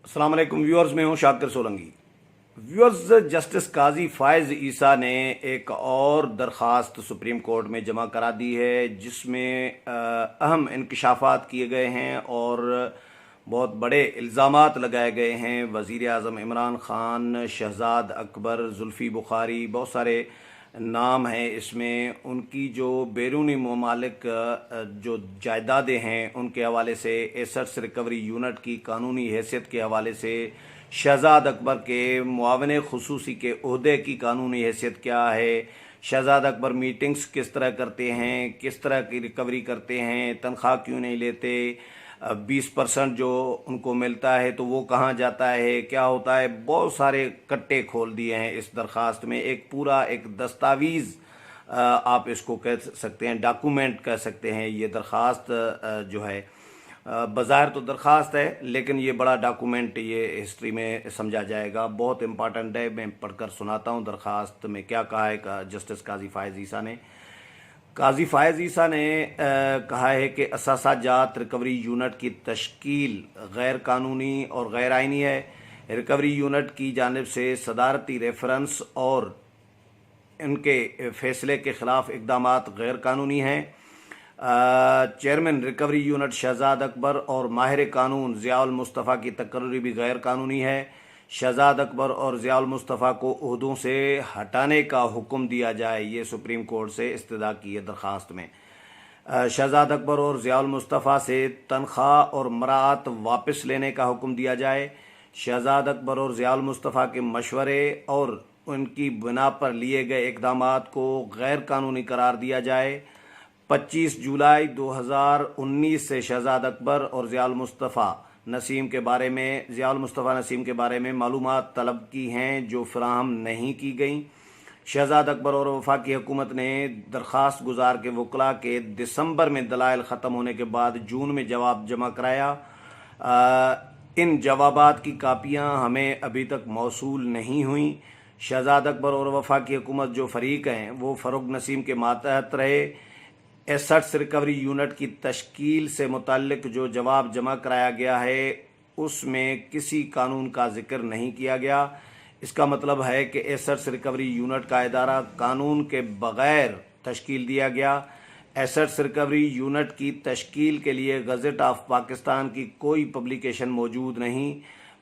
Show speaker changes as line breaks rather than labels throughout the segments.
अस्सलाम वालेकुम व्यूअर्स, मैं हूं शाकिर सोलंकी। व्यूअर्स, जस्टिस काजी फायज़ ईसा ने एक और दरख्वास्त सुप्रीम कोर्ट में जमा करा दी है, जिसमें अहम इंकशाफात किए गए हैं और बहुत बड़े इल्ज़ामात लगाए गए हैं। वज़ीर आज़म इमरान ख़ान, शहज़ाद अकबर, जुल्फ़ी बुखारी, बहुत सारे नाम हैं इसमें। उनकी जो बैरूनी ममालिक जो जायदादें हैं उनके हवाले से, एसेट्स रिकवरी यूनिट की कानूनी हैसियत के हवाले से, शहज़ाद अकबर के मुआविन खुसूसी के ओहदे की कानूनी हैसियत क्या है, शहज़ाद अकबर मीटिंग्स किस तरह करते हैं, किस तरह की रिकवरी करते हैं, तनख्वाह क्यों नहीं लेते, 20% जो उनको मिलता है तो वो कहाँ जाता है, क्या होता है। बहुत सारे कट्टे खोल दिए हैं इस दरख्वास्त में। एक पूरा एक दस्तावेज़ आप इसको कह सकते हैं, डॉक्यूमेंट कह सकते हैं। ये दरख्वास्त जो है बज़ाहिर तो दरख्वास्त है, लेकिन ये बड़ा डॉक्यूमेंट ये हिस्ट्री में समझा जाएगा। बहुत इम्पॉर्टेंट है। मैं पढ़कर सुनाता हूँ दरख्वास्त में क्या कहा है जस्टिस काजी फायज़ ईसा ने। काजी फायज़ ईसा ने कहा है कि असासा जात रिकवरी यूनिट की तश्कील गैर कानूनी और गैर आइनी है। रिकवरी यूनिट की जानिब से सदारती रेफरेंस और इनके फैसले के ख़िलाफ़ इक़दामात गैर कानूनी हैं। Chairman recovery unit Shahzad Akbar और माहिर कानून ज़ियाउल मुस्तफ़ा की तकर्री भी गैर कानूनी है। शहज़ाद अकबर और ज़ियाउल मुस्तफ़ा को ओहदों से हटाने का हुक्म दिया जाए, ये सुप्रीम कोर्ट से इस्तदा की है दरख्वास्त में। शहज़ाद अकबर और ज़ियाउल मुस्तफ़ा से तनख्वाह और मराअत वापस लेने का हुक्म दिया जाए। शहज़ाद अकबर और ज़ियाउल मुस्तफ़ा के मशवरे और उनकी बिना पर लिए गए इक़दामात को गैर कानूनी करार दिया जाए। 25 जुलाई 2019 से शहज़ाद अकबर और ज़ियाउल मुस्तफ़ा नसीम के बारे में मालूमात तलब की हैं जो फराहम नहीं की गई। शहज़ाद अकबर और वफाकी हुकूमत ने दरख्वास्त गुजार के वकला के दिसंबर में दलाइल ख़त्म होने के बाद जून में जवाब जमा कराया। इन जवाबात की कापियाँ हमें अभी तक मौसूल नहीं हुई। शहज़ाद अकबर और वफाकी हुकूमत जो फ़रीक हैं वो फ़रोग़ नसीम के मातहत रहे। एसेट्स रिकवरी यूनिट की तश्कील से मुताल्लिक जो जवाब जमा कराया गया है उसमें किसी कानून का जिक्र नहीं किया गया। इसका मतलब है कि एसेट्स रिकवरी यूनिट का इदारा कानून के बग़ैर तश्कील दिया गया। एसेट्स रिकवरी यूनिट की तश्कील के लिए गज़ट ऑफ पाकिस्तान की कोई पब्लिकेशन मौजूद नहीं।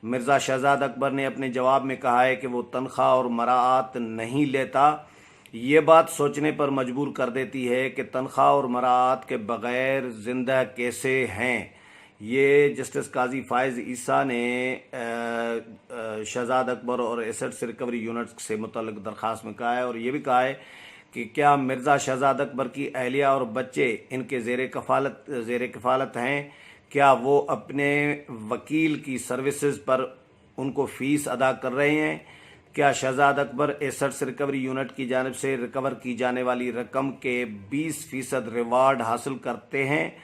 मिर्ज़ा शहज़ाद अकबर ने अपने जवाब में कहा है कि वो तनख्वाह और मराअत नहीं लेता। ये बात सोचने पर मजबूर कर देती है कि तनख्वाह और मराअत के बग़ैर ज़िंदा कैसे हैं। ये जस्टिस काजी फायज़ ईसा ने शहज़ाद अकबर और एसेट्स रिकवरी यूनिट से मुतल्लिक़ दरख्वास्त में कहा है। और ये भी कहा है कि क्या मिर्ज़ा शहज़ाद अकबर की अहलिया और बच्चे इनके ज़ेर कफ़ालत हैं, क्या वो अपने वकील की सर्विसेज पर उनको फ़ीस अदा कर रहे हैं, क्या Shahzad Akbar assets recovery unit की जानिब से रिकवर की जाने वाली रकम के 20% रिवार्ड हासिल करते हैं।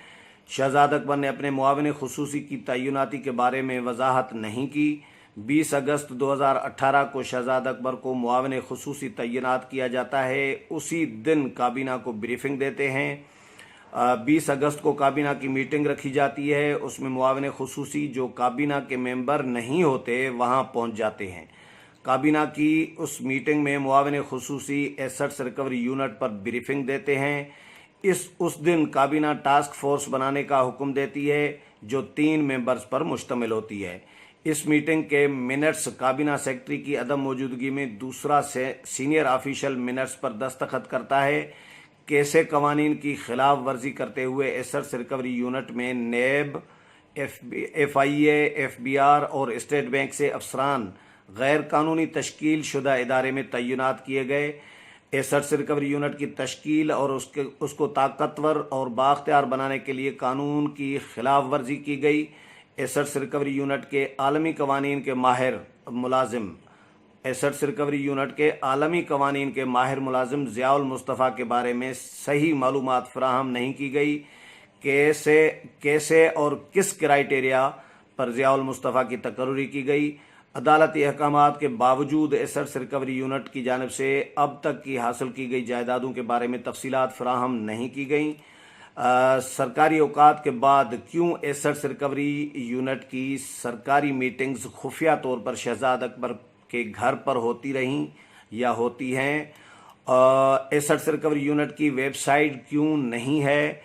शहज़ाद अकबर ने अपने मुआविन खुसूसी की तैनाती के बारे में वजाहत नहीं की। 20 अगस्त 2018 को शहज़ाद अकबर को मुआविन खुसूसी तैनात किया जाता है। उसी दिन काबीना को ब्रीफिंग देते हैं। 20 अगस्त को काबीना की मीटिंग रखी जाती है। उसमें मुआविन खुसूसी जो काबीना के मेंबर नहीं होते वहाँ पहुँच जाते हैं। काबीना की उस मीटिंग में मुआविन खुसूसी एसेट्स रिकवरी यूनिट पर ब्रीफिंग देते हैं। उस दिन काबीना टास्क फोर्स बनाने का हुक्म देती है जो 3 मेंबर्स पर मुश्तमिल होती है। इस मीटिंग के मिनट्स काबीना सेक्रेटरी की अदम मौजूदगी में दूसरा सीनियर ऑफिशियल मिनट्स पर दस्तखत करता है। कैसे कवानीन की खिलाफ वर्जी करते हुए एसेट्स रिकवरी यूनिट में नैब, FIA, FBR और स्टेट बैंक से अफसरान गैर कानूनी तश्कील शुदा इदारे में तैनात किए गए। एसेट्स रिकवरी यूनिट की तश्कील और उसको ताकतवर और बाख्तियार बनाने के लिए कानून की खिलाफ वर्जी की गई। एसेट्स रिकवरी यूनिट के आलमी कवानीन के माहिर मुलाजिम ज़ियाउल मुस्तफ़ा के बारे में सही मालूमात फराहम नहीं की गई। कैसे और किस क्राइटेरिया पर ज़ियाउल मुस्तफ़ा की तकर्री की गई। अदालती अहकामात के बावजूद एसेट्स रिकवरी यूनिट की जानिब से अब तक की हासिल की गई जायदादों के बारे में तफसीलात फराहम नहीं की गई। सरकारी औकात के बाद क्यों एसेट्स रिकवरी यूनिट की सरकारी मीटिंग्स खुफिया तौर पर शहजाद अकबर के घर पर होती रहीं या होती हैं? एसेट्स रिकवरी यूनिट की वेबसाइट क्यों नहीं है?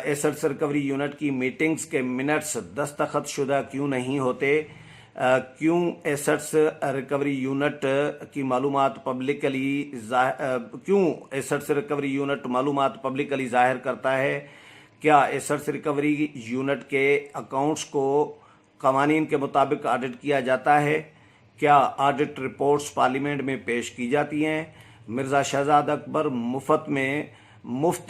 एसेट्स रिकवरी यूनिट की मीटिंग्स के मिनट्स दस्तखत शुदा क्यों नहीं होते? क्यों एसेट्स रिकवरी यूनिट की मालूमात क्यों एसेट्स रिकवरी यूनिट मालूमात पब्लिकली जाहिर करता है? क्या एसेट्स रिकवरी यूनिट के अकाउंट्स को कवानीन के मुताबिक ऑडिट किया जाता है? क्या ऑडिट रिपोर्ट्स पार्लियामेंट में पेश की जाती हैं? मिर्ज़ा शहजाद अकबर मुफ्त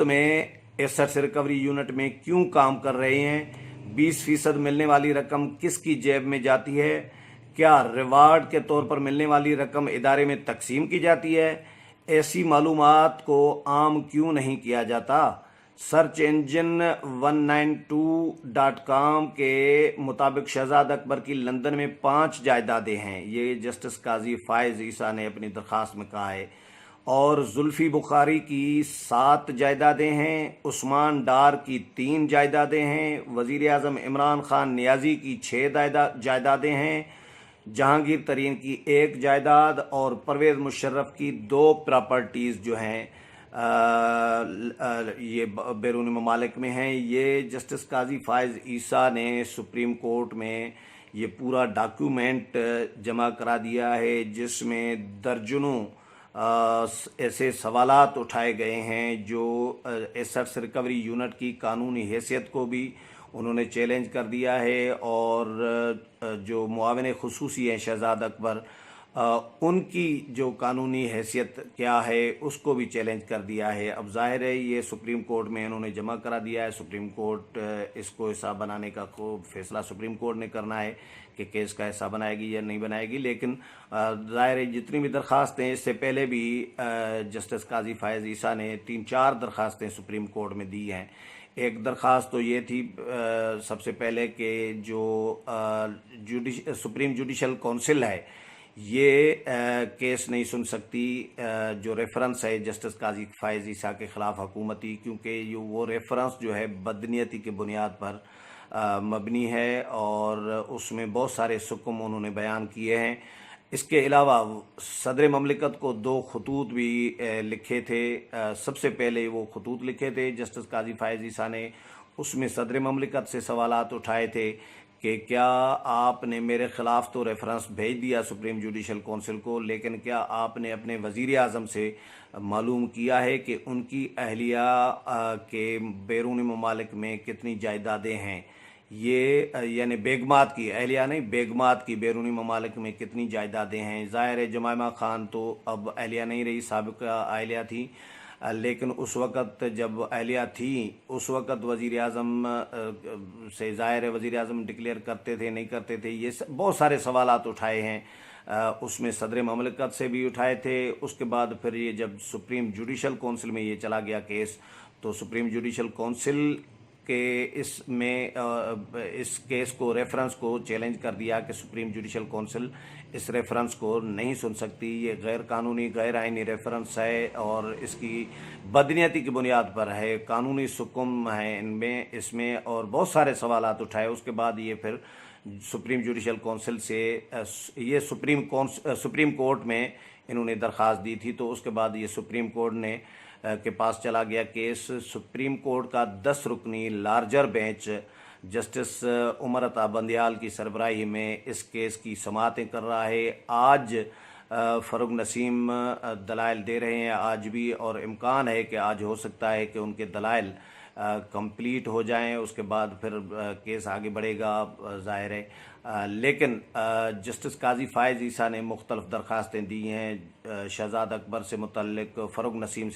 में एसेट्स रिकवरी यूनिट में क्यों काम कर रहे हैं? 20% मिलने वाली रकम किसकी जेब में जाती है? क्या रिवार्ड के तौर पर मिलने वाली रकम इदारे में तकसीम की जाती है? ऐसी मालूमात को आम क्यों नहीं किया जाता? सर्च इंजन 192.com के मुताबिक शहजाद अकबर की लंदन में 5 जायदादें हैं। ये जस्टिस काजी फायज ईसा ने अपनी दरखास्त में कहा है। और जुल्फी बुखारी की 7 जायदादें हैं, उस्मान डार की 3 जायदादें हैं, वज़ीर आज़म इमरान खान नियाज़ी की 6 जायदादें हैं, जहांगीर तरीन की 1 जायदाद और परवेज़ मुशर्रफ की 2 प्रॉपर्टीज़ जो हैं ये बैरूनी ममालिक में हैं। ये जस्टिस काजी फायज ईसा ने सुप्रीम कोर्ट में ये पूरा डॉक्यूमेंट जमा करा दिया है, जिसमें दर्जनों ऐसे सवालात उठाए गए हैं जो एसेट्स रिकवरी यूनिट की कानूनी हैसियत को भी उन्होंने चैलेंज कर दिया है, और जो मुआविन खुसूसी हैं शहजाद अकबर, उनकी जो कानूनी हैसियत क्या है उसको भी चैलेंज कर दिया है। अब जाहिर है ये सुप्रीम कोर्ट में इन्होंने जमा करा दिया है। सुप्रीम कोर्ट इसको हिसाब बनाने का फैसला सुप्रीम कोर्ट ने करना है कि केस का हिस्सा बनाएगी या नहीं बनाएगी। लेकिन ज़ाहिर है जितनी भी दरख्वास्तें इससे पहले भी जस्टिस काजी फायज ईसा ने 3-4 दरख्वास्तें सुप्रीम कोर्ट में दी हैं। एक दरख्वास्त तो ये थी सबसे पहले कि जो सुप्रीम जुडिशल काउंसिल है ये केस नहीं सुन सकती, जो रेफरेंस है जस्टिस काजी फायज ईसा के ख़िलाफ़ हुकूमती, क्योंकि वो रेफरेंस जो है बदनीयती के बुनियाद पर मबनी है और उसमें बहुत सारे सुकुम उन्होंने बयान किए हैं। इसके अलावा सदर ममलिकत को 2 खतूत भी लिखे थे। सबसे पहले वो खतूत लिखे थे जस्टिस काजी फायज ईसा ने, उसमें सदर ममलिकत से सवालात उठाए थे कि क्या आपने मेरे ख़िलाफ़ तो रेफरेंस भेज दिया सुप्रीम जुडिशल काउंसिल को, लेकिन क्या आपने अपने वज़ीर आज़म से मालूम किया है कि उनकी अहलिया के बैरूनी ममालिक में कितनी जायदादें हैं? ये यानी बेगमात की, अहलिया नहीं, बेगमात की बैरूनी ममालिक में कितनी जायदादें हैं? ज़ाहिर है जमाइमा खान तो अब अहलिया नहीं रही, साबिक़ा अहलिया थी, लेकिन उस वक़्त जब अहलिया थी उस वक़्त वज़ीर आज़म से ज़ाहिर है वज़ीर आज़म डिक्लेयर करते थे नहीं करते थे, ये बहुत सारे सवालात उठाए हैं। उसमें सदर ममलिकत से भी उठाए थे। उसके बाद फिर ये जब सुप्रीम जुडिशल काउंसिल में ये चला गया केस, तो सुप्रीम जुडिशल काउंसिल के इस केस को रेफरेंस को चैलेंज कर दिया कि सुप्रीम जुडिशल काउंसिल इस रेफरेंस को नहीं सुन सकती, ये गैर कानूनी गैर आइनी रेफरेंस है और इसकी बदनीयती की बुनियाद पर है, कानूनी सुकुम है इनमें इसमें, और बहुत सारे सवालात उठाए। उसके बाद ये फिर सुप्रीम जुडिशल काउंसिल से ये सुप्रीम कोर्ट में इन्होंने दरख्वास्त दी थी, तो उसके बाद ये सुप्रीम कोर्ट ने के पास चला गया केस। सुप्रीम कोर्ट का 10 रुकनी larger bench justice Umar Ata Bandial की सरबराही में इस केस की समाअतें कर रहा है। आज फ़ारूक नसीम दलाइल दे रहे हैं आज भी, और इम्कान है कि आज हो सकता है कि उनके दलाइल कंप्लीट हो जाएं, उसके बाद फिर केस आगे बढ़ेगा ज़ाहिर है। लेकिन जस्टिस काजी फायज ईसा ने मुख्तलिफ दरख्वास्तें दी हैं शहजाद अकबर से मुतल्लिक, फ़ारूक नसीम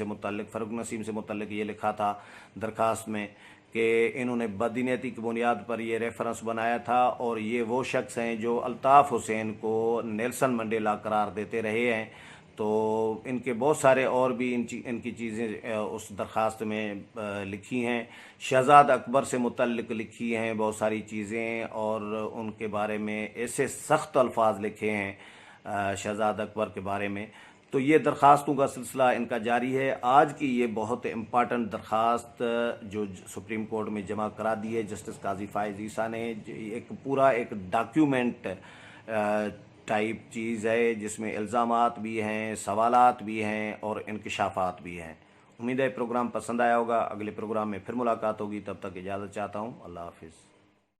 से मुतल्लिक ये लिखा था दरख्वास्त में कि इन्होंने बदनीयती की बुनियाद पर ये रेफरेंस बनाया था, और ये वो शख्स हैं जो अल्ताफ़ हुसैन को नेल्सन मंडेला करार देते रहे हैं। तो इनके बहुत सारे और भी इनकी चीज़ें उस दरख्वास्त में लिखी हैं। शहजाद अकबर से मुतल्लिक लिखी हैं बहुत सारी चीज़ें, और उनके बारे में ऐसे सख्त अल्फाज लिखे हैं शहजाद अकबर के बारे में। تو یہ درخواستوں کا سلسلہ ان کا جاری ہے. آج کی یہ بہت امپارٹنٹ درخواست جو سپریم کورٹ میں جمع کرا دی ہے جسٹس قاضی فائز عیسیٰ نے، ایک پورا ایک ڈاکیومنٹ ٹائپ چیز ہے جس میں الزامات بھی ہیں، سوالات بھی ہیں اور انکشافات بھی ہیں. امید ہے پروگرام پسند آیا ہوگا. اگلے پروگرام میں پھر ملاقات ہوگی. تب تک اجازت چاہتا ہوں. اللہ حافظ.